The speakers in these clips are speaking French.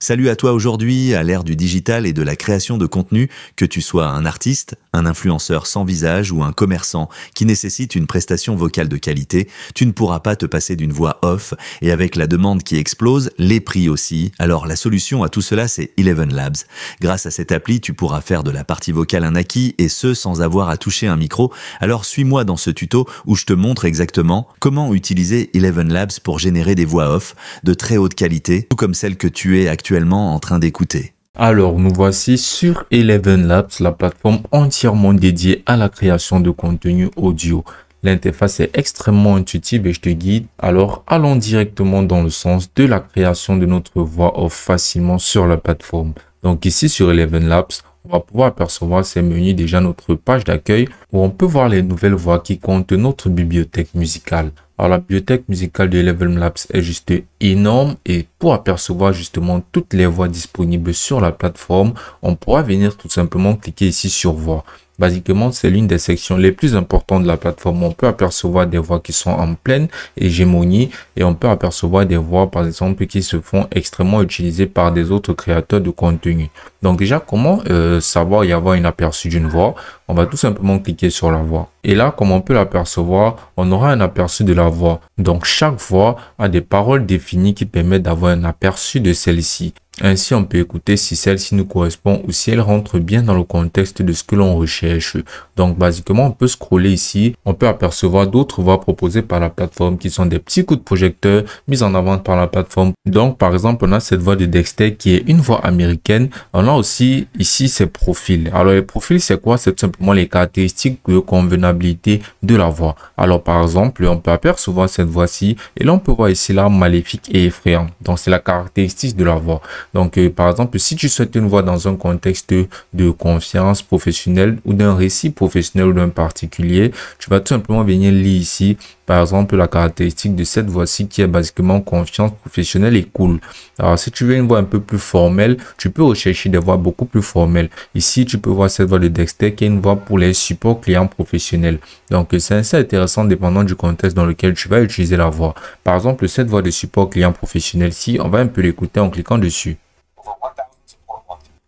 Salut à toi aujourd'hui, à l'ère du digital et de la création de contenu, que tu sois un artiste, un influenceur sans visage ou un commerçant qui nécessite une prestation vocale de qualité, tu ne pourras pas te passer d'une voix off et avec la demande qui explose, les prix aussi. Alors la solution à tout cela, c'est Eleven Labs. Grâce à cette appli, tu pourras faire de la partie vocale un acquis et ce sans avoir à toucher un micro. Alors suis-moi dans ce tuto où je te montre exactement comment utiliser Eleven Labs pour générer des voix off de très haute qualité, tout comme celle que tu es actuellement en train d'écouter. Alors, nous voici sur Eleven Labs, la plateforme entièrement dédiée à la création de contenu audio. L'interface est extrêmement intuitive et je te guide. Alors, allons directement dans le sens de la création de notre voix off facilement sur la plateforme. Donc ici sur Eleven Labs, on va pouvoir apercevoir ces menus, déjà notre page d'accueil où on peut voir les nouvelles voix qui comptent notre bibliothèque musicale. Alors la bibliothèque musicale de Eleven Labs est juste énorme et pour apercevoir justement toutes les voix disponibles sur la plateforme, on pourra venir tout simplement cliquer ici sur voix. Basiquement, c'est l'une des sections les plus importantes de la plateforme. On peut apercevoir des voix qui sont en pleine hégémonie et on peut apercevoir des voix, par exemple, qui se font extrêmement utilisées par des autres créateurs de contenu. Donc déjà, comment savoir y avoir un aperçu d'une voix? On va tout simplement cliquer sur la voix. Et là, comme on peut l'apercevoir, on aura un aperçu de la voix. Donc chaque voix a des paroles définies qui permettent d'avoir un aperçu de celle-ci. Ainsi, on peut écouter si celle-ci nous correspond ou si elle rentre bien dans le contexte de ce que l'on recherche. Donc, basiquement, on peut scroller ici. On peut apercevoir d'autres voix proposées par la plateforme qui sont des petits coups de projecteur mis en avant par la plateforme. Donc, par exemple, on a cette voix de Dexter qui est une voix américaine. On a aussi ici ses profils. Alors, les profils, c'est quoi? C'est tout simplement les caractéristiques de convenabilité de la voix. Alors, par exemple, on peut apercevoir cette voix-ci et là, on peut voir ici là maléfique et effrayant. Donc, c'est la caractéristique de la voix. Donc, par exemple, si tu souhaites une voix dans un contexte de confiance professionnelle ou d'un récit professionnel ou d'un particulier, tu vas tout simplement venir lire ici, par exemple, la caractéristique de cette voix-ci qui est basiquement confiance professionnelle et cool. Alors, si tu veux une voix un peu plus formelle, tu peux rechercher des voix beaucoup plus formelles. Ici, tu peux voir cette voix de Dexter qui est une voix pour les supports clients professionnels. Donc, c'est assez intéressant dépendant du contexte dans lequel tu vas utiliser la voix. Par exemple, cette voix de support client professionnel-ci, on va un peu l'écouter en cliquant dessus.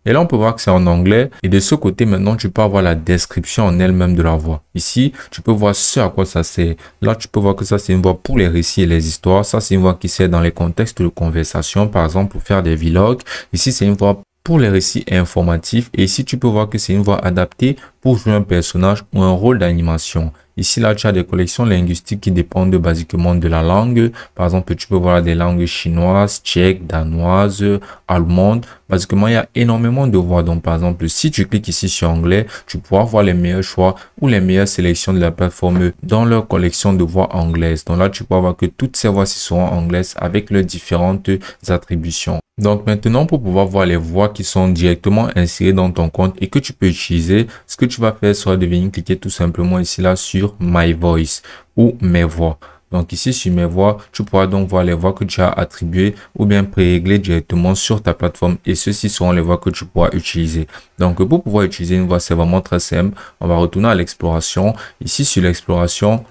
Et là, on peut voir que c'est en anglais. Et de ce côté, maintenant, tu peux avoir la description en elle-même de la voix. Ici, tu peux voir ce à quoi ça sert. Là, tu peux voir que ça, c'est une voix pour les récits et les histoires. Ça, c'est une voix qui sert dans les contextes de conversation, par exemple, pour faire des vlogs. Ici, c'est une voix pour les récits informatifs. Et ici, tu peux voir que c'est une voix adaptée pour jouer un personnage ou un rôle d'animation. Ici, là, tu as des collections linguistiques qui dépendent basiquement de la langue. Par exemple, tu peux voir des langues chinoises, tchèques, danoises, allemandes. Basiquement, il y a énormément de voix. Donc, par exemple, si tu cliques ici sur anglais, tu pourras voir les meilleurs choix ou les meilleures sélections de la plateforme dans leur collection de voix anglaises. Donc là, tu pourras voir que toutes ces voix-ci seront anglaises avec leurs différentes attributions. Donc maintenant, pour pouvoir voir les voix qui sont directement insérées dans ton compte et que tu peux utiliser, ce que tu vas faire sera de venir cliquer tout simplement ici là sur My Voice ou Mes voix. Donc ici sur Mes voix, tu pourras donc voir les voix que tu as attribuées ou bien pré-réglées directement sur ta plateforme et ceux-ci seront les voix que tu pourras utiliser. Donc pour pouvoir utiliser une voix, c'est vraiment très simple. On va retourner à l'exploration. Ici sur l'exploration,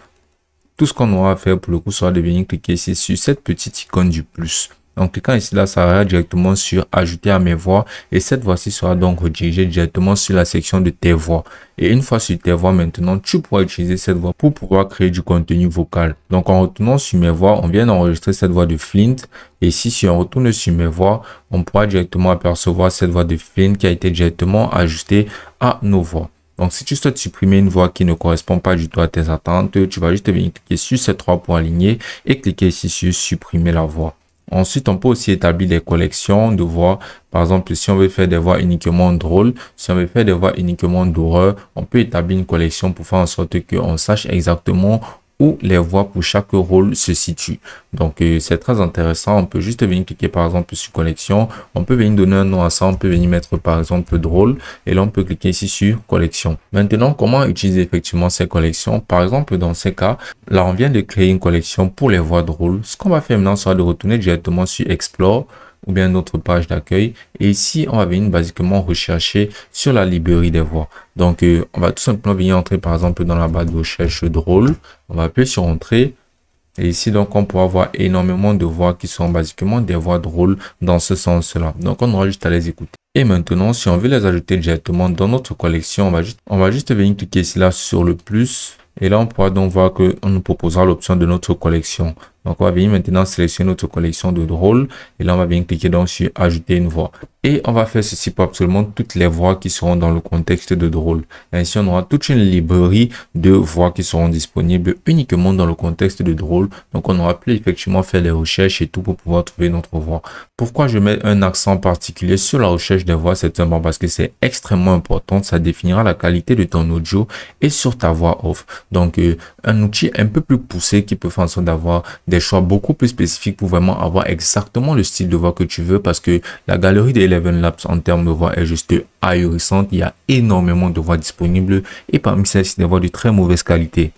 tout ce qu'on aura à faire pour le coup sera de venir cliquer ici sur cette petite icône du plus. Donc, cliquant ici, là, ça ira directement sur ajouter à mes voix et cette voix-ci sera donc redirigée directement sur la section de tes voix. Et une fois sur tes voix, maintenant, tu pourras utiliser cette voix pour pouvoir créer du contenu vocal. Donc, en retournant sur mes voix, on vient d'enregistrer cette voix de Flint. Et ici, si on retourne sur mes voix, on pourra directement apercevoir cette voix de Flint qui a été directement ajustée à nos voix. Donc, si tu souhaites supprimer une voix qui ne correspond pas du tout à tes attentes, tu vas juste venir cliquer sur ces trois points alignés et cliquer ici sur supprimer la voix. Ensuite, on peut aussi établir des collections de voix. Par exemple, si on veut faire des voix uniquement drôles, si on veut faire des voix uniquement d'horreur, on peut établir une collection pour faire en sorte qu'on sache exactement où les voix pour chaque rôle se situent. Donc, c'est très intéressant. On peut juste venir cliquer par exemple sur collection. On peut venir donner un nom à ça. On peut venir mettre par exemple drôle. Et là, on peut cliquer ici sur collection. Maintenant, comment utiliser effectivement ces collections? Par exemple, dans ces cas, là, on vient de créer une collection pour les voix drôles. Ce qu'on va faire maintenant sera de retourner directement sur Explore ou bien notre page d'accueil. Et ici, on va venir basiquement rechercher sur la librairie des voix. Donc, on va tout simplement venir entrer par exemple dans la barre de recherche drôle. On va appuyer sur Entrée. Et ici, donc, on pourra voir énormément de voix qui sont basiquement des voix drôles dans ce sens-là. Donc, on aura juste à les écouter. Et maintenant, si on veut les ajouter directement dans notre collection, on va juste venir cliquer ici là sur le plus. Et là, on pourra donc voir qu'on nous proposera l'option de notre collection. Donc, on va venir maintenant sélectionner notre collection de drôles. Et là, on va venir cliquer donc sur ajouter une voix. Et on va faire ceci pour absolument toutes les voix qui seront dans le contexte de drôle. Ainsi, on aura toute une librairie de voix qui seront disponibles uniquement dans le contexte de drôle. Donc, on aura pu effectivement faire les recherches et tout pour pouvoir trouver notre voix. Pourquoi je mets un accent particulier sur la recherche des voix? C'est simplement parce que c'est extrêmement important. Ça définira la qualité de ton audio et sur ta voix off. Donc, un outil un peu plus poussé qui peut faire en sorte d'avoir des choix beaucoup plus spécifiques pour vraiment avoir exactement le style de voix que tu veux, parce que la galerie des Eleven Labs en termes de voix est juste ahurissante. Il y a énormément de voix disponibles et parmi celles-ci, des voix de très mauvaise qualité.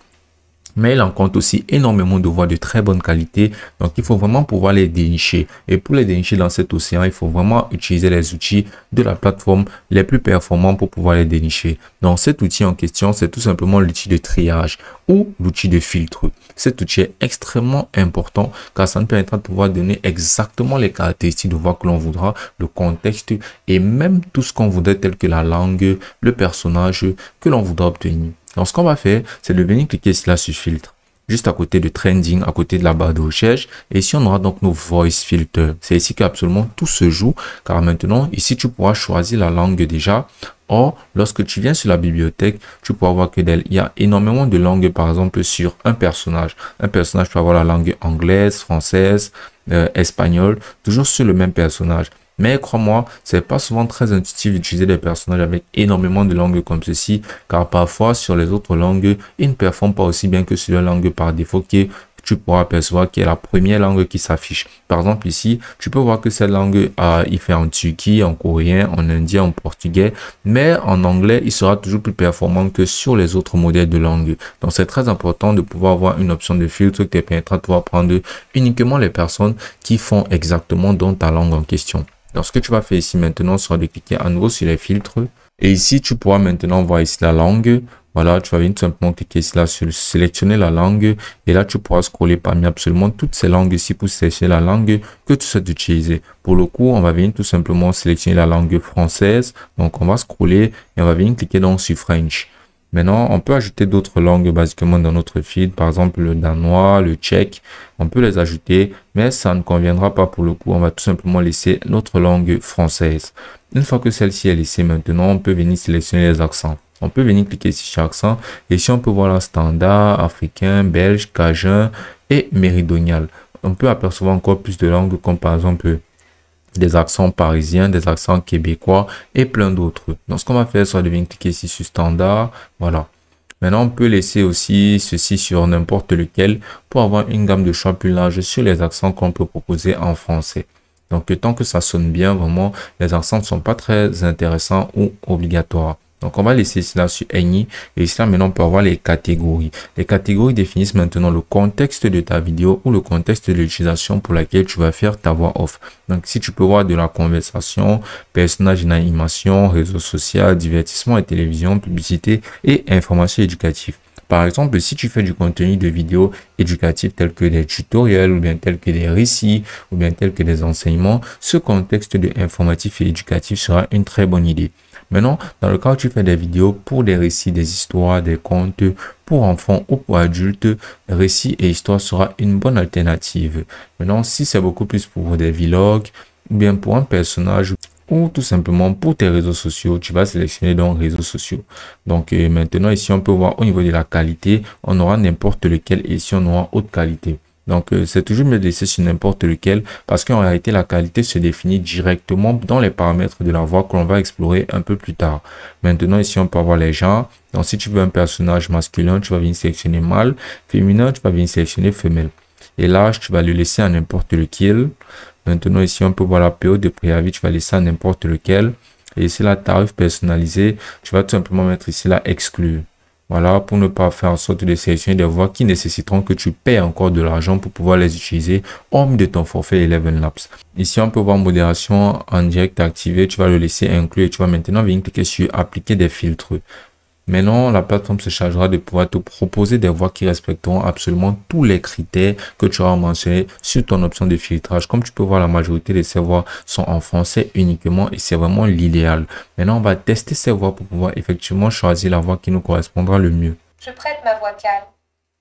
Mais il en compte aussi énormément de voix de très bonne qualité. Donc, il faut vraiment pouvoir les dénicher. Et pour les dénicher dans cet océan, il faut vraiment utiliser les outils de la plateforme les plus performants pour pouvoir les dénicher. Donc, cet outil en question, c'est tout simplement l'outil de triage ou l'outil de filtre. Cet outil est extrêmement important car ça nous permettra de pouvoir donner exactement les caractéristiques de voix que l'on voudra, le contexte et même tout ce qu'on voudrait tel que la langue, le personnage que l'on voudra obtenir. Donc, ce qu'on va faire, c'est de venir cliquer ici là sur filtre, juste à côté de trending, à côté de la barre de recherche. Et ici, on aura donc nos voice filters. C'est ici qu'absolument tout se joue, car maintenant, ici, tu pourras choisir la langue déjà. Or, lorsque tu viens sur la bibliothèque, tu pourras voir que il y a énormément de langues, par exemple, sur un personnage. Un personnage peut avoir la langue anglaise, française, espagnole, toujours sur le même personnage. Mais crois-moi, c'est pas souvent très intuitif d'utiliser des personnages avec énormément de langues comme ceci, car parfois sur les autres langues, ils ne performent pas aussi bien que sur la langue par défaut que tu pourras apercevoir qui est la première langue qui s'affiche. Par exemple ici, tu peux voir que cette langue, il fait en turki, en coréen, en indien, en portugais, mais en anglais, il sera toujours plus performant que sur les autres modèles de langue. Donc c'est très important de pouvoir avoir une option de filtre qui te permettra de pouvoir prendre uniquement les personnes qui font exactement dans ta langue en question. Donc, ce que tu vas faire ici maintenant sera de cliquer à nouveau sur les filtres. Et ici, tu pourras maintenant voir ici la langue. Voilà, tu vas venir tout simplement cliquer ici là sur sélectionner la langue. Et là, tu pourras scroller parmi absolument toutes ces langues ici pour sélectionner la langue que tu souhaites utiliser. Pour le coup, on va venir tout simplement sélectionner la langue française. Donc, on va scroller et on va venir cliquer donc sur French. Maintenant, on peut ajouter d'autres langues basiquement dans notre feed, par exemple le danois, le tchèque. On peut les ajouter, mais ça ne conviendra pas pour le coup. On va tout simplement laisser notre langue française. Une fois que celle-ci est laissée, maintenant, on peut venir sélectionner les accents. On peut venir cliquer ici sur accent. Et ici, on peut voir la standard, africain, belge, cajun et méridional. On peut apercevoir encore plus de langues comme par exemple des accents parisiens, des accents québécois et plein d'autres. Donc, ce qu'on va faire, c'est de venir cliquer ici sur standard. Voilà. Maintenant, on peut laisser aussi ceci sur n'importe lequel pour avoir une gamme de choix plus large sur les accents qu'on peut proposer en français. Donc, tant que ça sonne bien, vraiment, les accents ne sont pas très intéressants ou obligatoires. Donc, on va laisser cela sur Any. Et ici, là, maintenant, on peut avoir les catégories. Les catégories définissent maintenant le contexte de ta vidéo ou le contexte de l'utilisation pour laquelle tu vas faire ta voix off. Donc, si tu peux voir de la conversation, personnages en animation, réseau social, divertissement et télévision, publicité et information éducative. Par exemple, si tu fais du contenu de vidéo éducatif tel que des tutoriels ou bien tel que des récits ou bien tel que des enseignements, ce contexte de informatif et éducatif sera une très bonne idée. Maintenant, dans le cas où tu fais des vidéos pour des récits, des histoires, des contes pour enfants ou pour adultes, récits et histoires sera une bonne alternative. Maintenant, si c'est beaucoup plus pour des vlogs ou bien pour un personnage ou tout simplement pour tes réseaux sociaux, tu vas sélectionner donc réseaux sociaux. Donc maintenant ici on peut voir au niveau de la qualité, on aura n'importe lequel et ici on aura haute qualité. Donc c'est toujours mieux de laisser sur n'importe lequel parce qu'en réalité la qualité se définit directement dans les paramètres de la voix que l'on va explorer un peu plus tard. Maintenant ici on peut avoir les genres. Donc si tu veux un personnage masculin, tu vas venir sélectionner mâle, féminin, tu vas venir sélectionner femelle. Et l'âge, tu vas le laisser à n'importe lequel. Maintenant, ici, on peut voir la période de préavis, tu vas laisser à n'importe lequel. Et ici, la tarif personnalisé, tu vas tout simplement mettre ici la exclure. Voilà, pour ne pas faire en sorte de sélectionner des voix qui nécessiteront que tu paies encore de l'argent pour pouvoir les utiliser hormis de ton forfait Eleven Labs. Ici, on peut voir modération en direct activé, tu vas le laisser inclus et tu vas maintenant venir cliquer sur appliquer des filtres. Maintenant, la plateforme se chargera de pouvoir te proposer des voix qui respecteront absolument tous les critères que tu auras mentionnés sur ton option de filtrage. Comme tu peux voir, la majorité de ces voix sont en français uniquement et c'est vraiment l'idéal. Maintenant, on va tester ces voix pour pouvoir effectivement choisir la voix qui nous correspondra le mieux. Je prête ma voix calme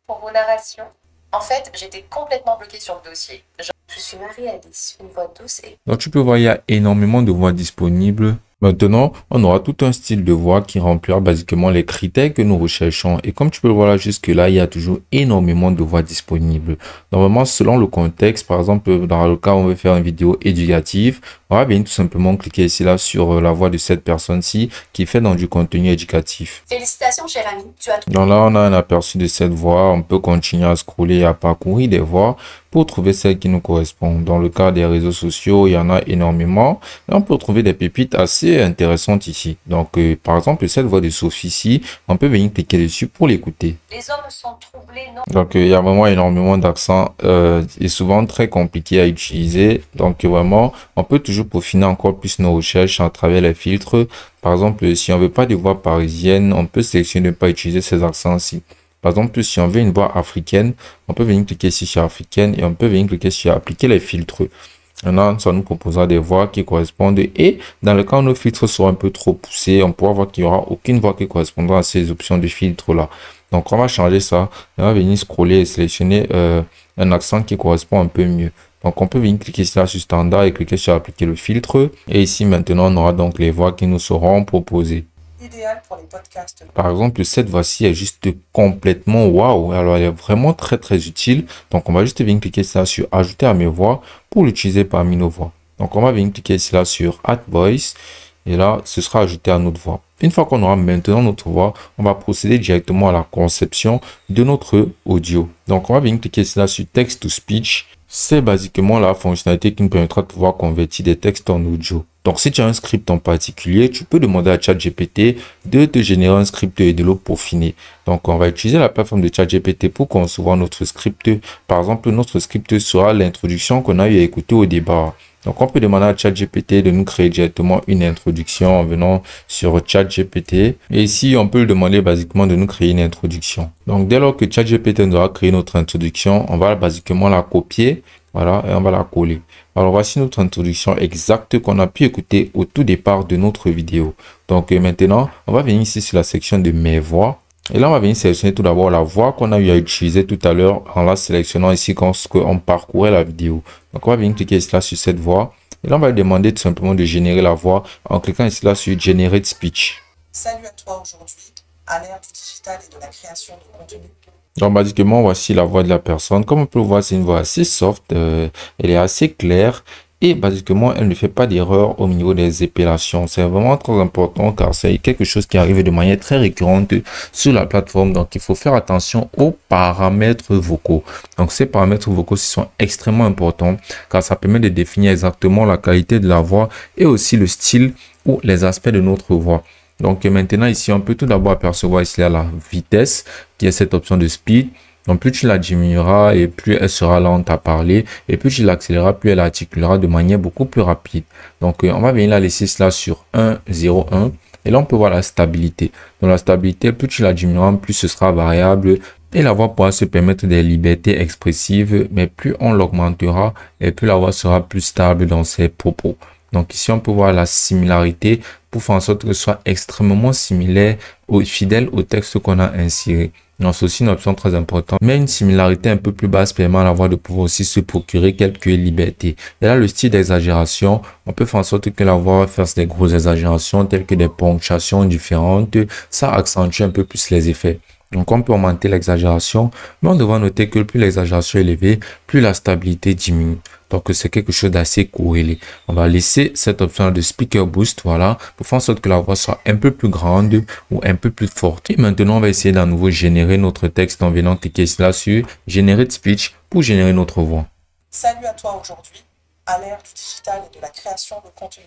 pour vos narrations. En fait, j'étais complètement bloquée sur le dossier. Je suis Marie-Alice, une voix douce et... Donc, tu peux voir, il y a énormément de voix disponibles. Maintenant, on aura tout un style de voix qui remplira basiquement les critères que nous recherchons. Et comme tu peux le voir là, jusque-là, il y a toujours énormément de voix disponibles. Normalement, selon le contexte, par exemple, dans le cas où on veut faire une vidéo éducative, on va bien tout simplement cliquer ici là sur la voix de cette personne-ci qui fait dans du contenu éducatif. Félicitations, cher ami, tu as tout. Donc là, on a un aperçu de cette voix. On peut continuer à scroller et à parcourir des voix pour trouver celle qui nous correspond. Dans le cas des réseaux sociaux, il y en a énormément. Et on peut trouver des pépites assez intéressantes ici. Donc, par exemple, cette voix de Sophie ici, on peut venir cliquer dessus pour l'écouter. Les hommes sont troublés, non? Donc, il y a vraiment énormément d'accents et souvent très compliqué à utiliser. Donc, vraiment, on peut toujours peaufiner encore plus nos recherches à travers les filtres. Par exemple, si on veut pas de voix parisienne, on peut sélectionner de ne pas utiliser ces accents-ci. Par exemple, si on veut une voix africaine, on peut venir cliquer ici sur africaine et on peut venir cliquer sur appliquer les filtres. Maintenant, ça nous proposera des voix qui correspondent et dans le cas où nos filtres seront un peu trop poussés, on pourra voir qu'il n'y aura aucune voix qui correspondra à ces options de filtre là. Donc, on va changer ça. On va venir scroller et sélectionner un accent qui correspond un peu mieux. Donc, on peut venir cliquer ici là sur standard et cliquer sur appliquer le filtre. Et ici, maintenant, on aura donc les voix qui nous seront proposées. Idéal pour les podcasts. Par exemple, cette voix-ci est juste complètement waouh. Alors, elle est vraiment très, très utile. Donc, on va juste venir cliquer ici là sur ajouter à mes voix pour l'utiliser parmi nos voix. Donc, on va venir cliquer ici là sur Add Voice. Et là, ce sera ajouté à notre voix. Une fois qu'on aura maintenant notre voix, on va procéder directement à la conception de notre audio. Donc, on va venir cliquer ici là sur Text to Speech. C'est basiquement la fonctionnalité qui nous permettra de pouvoir convertir des textes en audio. Donc, si tu as un script en particulier, tu peux demander à ChatGPT de te générer un script et de le peaufiner. Donc, on va utiliser la plateforme de ChatGPT pour concevoir notre script. Par exemple, notre script sera l'introduction qu'on a eu à écouter au départ. Donc, on peut demander à ChatGPT de nous créer directement une introduction en venant sur ChatGPT. Et ici, on peut le demander basiquement de nous créer une introduction. Donc, dès lors que ChatGPT nous aura créé notre introduction, on va basiquement la copier. Voilà, et on va la coller. Alors, voici notre introduction exacte qu'on a pu écouter au tout départ de notre vidéo. Donc, maintenant, on va venir ici sur la section de mes voix. Et là, on va venir sélectionner tout d'abord la voix qu'on a eu à utiliser tout à l'heure en la sélectionnant ici quand on parcourait la vidéo. Donc, on va venir cliquer ici là sur cette voix. Et là, on va lui demander tout simplement de générer la voix en cliquant ici là sur Generate Speech. Salut à toi aujourd'hui, à l'ère du digital et de la création de contenu. Donc, basiquement, voici la voix de la personne. Comme on peut le voir, c'est une voix assez soft. Elle est assez claire. Et basiquement, elle ne fait pas d'erreur au niveau des épellations. C'est vraiment très important car c'est quelque chose qui arrive de manière très récurrente sur la plateforme. Donc, il faut faire attention aux paramètres vocaux. Donc, ces paramètres vocaux sont extrêmement importants car ça permet de définir exactement la qualité de la voix et aussi le style ou les aspects de notre voix. Donc, maintenant, ici, on peut tout d'abord apercevoir ici la vitesse qui est cette option de speed. Donc, plus tu la diminueras et plus elle sera lente à parler. Et plus tu l'accéléreras, plus elle articulera de manière beaucoup plus rapide. Donc, on va venir la laisser cela sur 1,01. Et là, on peut voir la stabilité. Donc, la stabilité, plus tu la diminueras, plus ce sera variable. Et la voix pourra se permettre des libertés expressives. Mais plus on l'augmentera et plus la voix sera plus stable dans ses propos. Donc, ici, on peut voir la similarité pour faire en sorte que ce soit extrêmement similaire ou fidèle au texte qu'on a inséré. Donc, c'est aussi une option très importante. Mais une similarité un peu plus basse permet à la voix de pouvoir aussi se procurer quelques libertés. Et là, le style d'exagération, on peut faire en sorte que la voix fasse des grosses exagérations telles que des ponctuations différentes. Ça accentue un peu plus les effets. Donc, on peut augmenter l'exagération, mais on devra noter que plus l'exagération est élevée, plus la stabilité diminue. Donc, c'est quelque chose d'assez corrélé. On va laisser cette option de Speaker Boost, voilà, pour faire en sorte que la voix soit un peu plus grande ou un peu plus forte. Et maintenant, on va essayer d'à nouveau générer notre texte en venant cliquer là sur Generate Speech pour générer notre voix. Salut à toi aujourd'hui, à l'ère du digital et de la création de contenu.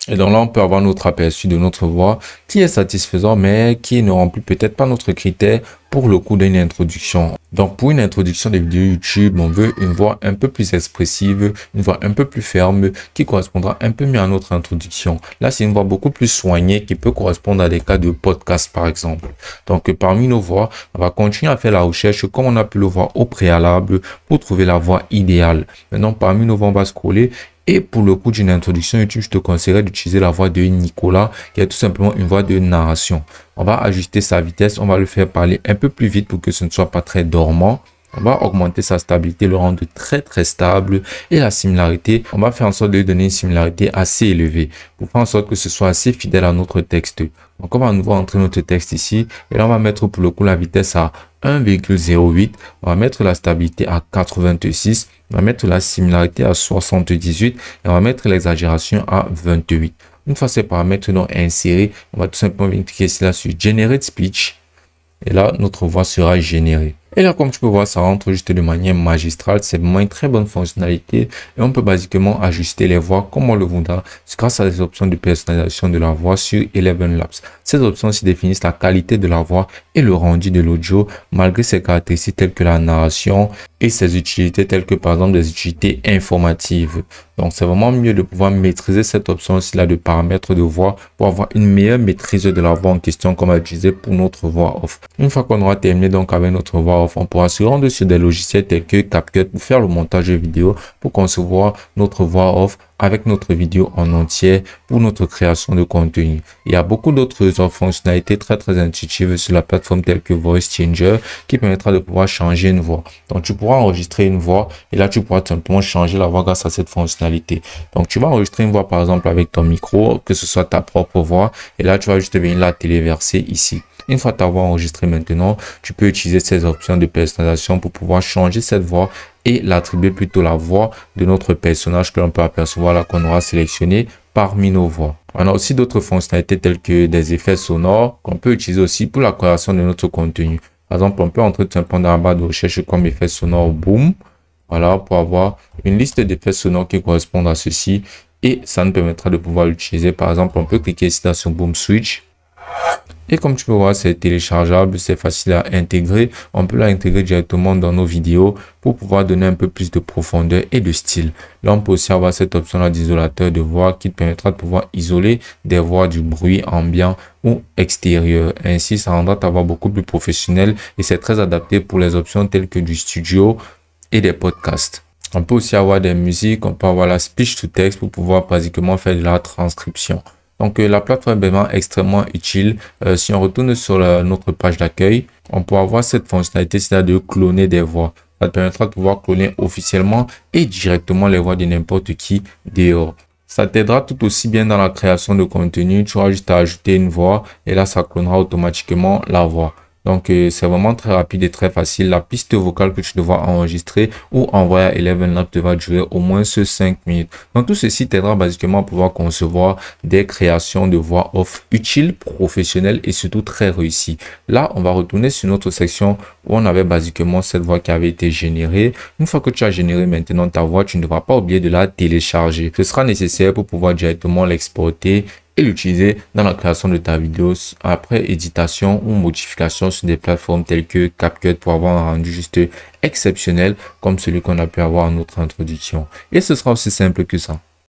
Et donc là, on peut avoir notre aperçu de notre voix qui est satisfaisant, mais qui ne remplit peut-être pas notre critère pour le coup d'une introduction. Donc pour une introduction de vidéos YouTube, on veut une voix un peu plus expressive, une voix un peu plus ferme, qui correspondra un peu mieux à notre introduction. Là, c'est une voix beaucoup plus soignée qui peut correspondre à des cas de podcast, par exemple. Donc parmi nos voix, on va continuer à faire la recherche comme on a pu le voir au préalable pour trouver la voix idéale. Maintenant, parmi nos voix, on va scroller. Et pour le coup d'une introduction YouTube, je te conseillerais d'utiliser la voix de Nicolas, qui est tout simplement une voix de narration. On va ajuster sa vitesse, on va le faire parler un peu plus vite pour que ce ne soit pas très dormant. On va augmenter sa stabilité, le rendre très stable. Et la similarité, on va faire en sorte de lui donner une similarité assez élevée pour faire en sorte que ce soit assez fidèle à notre texte. Donc on va à nouveau entrer notre texte ici. Et là, on va mettre pour le coup la vitesse à 1,08. On va mettre la stabilité à 86. On va mettre la similarité à 78. Et on va mettre l'exagération à 28. Une fois ces paramètres donc insérés, on va tout simplement venir cliquer ici là sur Generate Speech. Et là, notre voix sera générée. Et là, comme tu peux voir, ça rentre juste de manière magistrale. C'est vraiment une très bonne fonctionnalité. Et on peut basiquement ajuster les voix comme on le voudra grâce à des options de personnalisation de la voix sur Eleven Labs. Ces options aussi définissent la qualité de la voix et le rendu de l'audio malgré ses caractéristiques telles que la narration et ses utilités telles que par exemple des utilités informatives. Donc, c'est vraiment mieux de pouvoir maîtriser cette option-ci là de paramètres de voix pour avoir une meilleure maîtrise de la voix en question comme à utiliser pour notre voix off. Une fois qu'on aura terminé donc avec notre voix off, on pourra se rendre sur des logiciels tels que CapCut pour faire le montage vidéo, pour concevoir notre voix off avec notre vidéo en entier pour notre création de contenu. Il y a beaucoup d'autres fonctionnalités très intuitives sur la plateforme telle que Voice Changer qui permettra de pouvoir changer une voix. Donc tu pourras enregistrer une voix et là tu pourras tout simplement changer la voix grâce à cette fonctionnalité. Donc tu vas enregistrer une voix par exemple avec ton micro, que ce soit ta propre voix, et là tu vas juste venir la téléverser ici. Une fois ta voix enregistrée maintenant, tu peux utiliser ces options de personnalisation pour pouvoir changer cette voix et l'attribuer plutôt la voix de notre personnage que l'on peut apercevoir là qu'on aura sélectionné parmi nos voix. On a aussi d'autres fonctionnalités telles que des effets sonores qu'on peut utiliser aussi pour la création de notre contenu. Par exemple, on peut entrer tout simplement dans la barre de recherche comme effet sonore boom. Voilà, pour avoir une liste d'effets sonores qui correspondent à ceci et ça nous permettra de pouvoir l'utiliser. Par exemple, on peut cliquer ici sur boom switch. Et comme tu peux voir, c'est téléchargeable, c'est facile à intégrer. On peut l'intégrer directement dans nos vidéos pour pouvoir donner un peu plus de profondeur et de style. Là, on peut aussi avoir cette option-là d'isolateur de voix qui te permettra de pouvoir isoler des voix du bruit ambiant ou extérieur. Ainsi, ça rendra ta voix beaucoup plus professionnelle et c'est très adapté pour les options telles que du studio et des podcasts. On peut aussi avoir des musiques, on peut avoir la speech to text pour pouvoir basiquement faire de la transcription. Donc la plateforme est vraiment extrêmement utile. Si on retourne sur notre page d'accueil, on peut avoir cette fonctionnalité, c'est-à-dire de cloner des voix. Ça te permettra de pouvoir cloner officiellement et directement les voix de n'importe qui dehors. Ça t'aidera tout aussi bien dans la création de contenu. Tu auras juste à ajouter une voix et là, ça clonera automatiquement la voix. Donc, c'est vraiment très rapide et très facile. La piste vocale que tu devras enregistrer ou envoyer à Eleven Labs va durer au moins 5 minutes. Donc, tout ceci t'aidera basiquement à pouvoir concevoir des créations de voix off utiles, professionnelles et surtout très réussies. Là, on va retourner sur notre section où on avait basiquement cette voix qui avait été générée. Une fois que tu as généré maintenant ta voix, tu ne devras pas oublier de la télécharger. Ce sera nécessaire pour pouvoir directement l'exporter et l'utiliser dans la création de ta vidéo après éditation ou modification sur des plateformes telles que CapCut pour avoir un rendu juste exceptionnel comme celui qu'on a pu avoir en notre introduction. Et ce sera aussi simple que ça.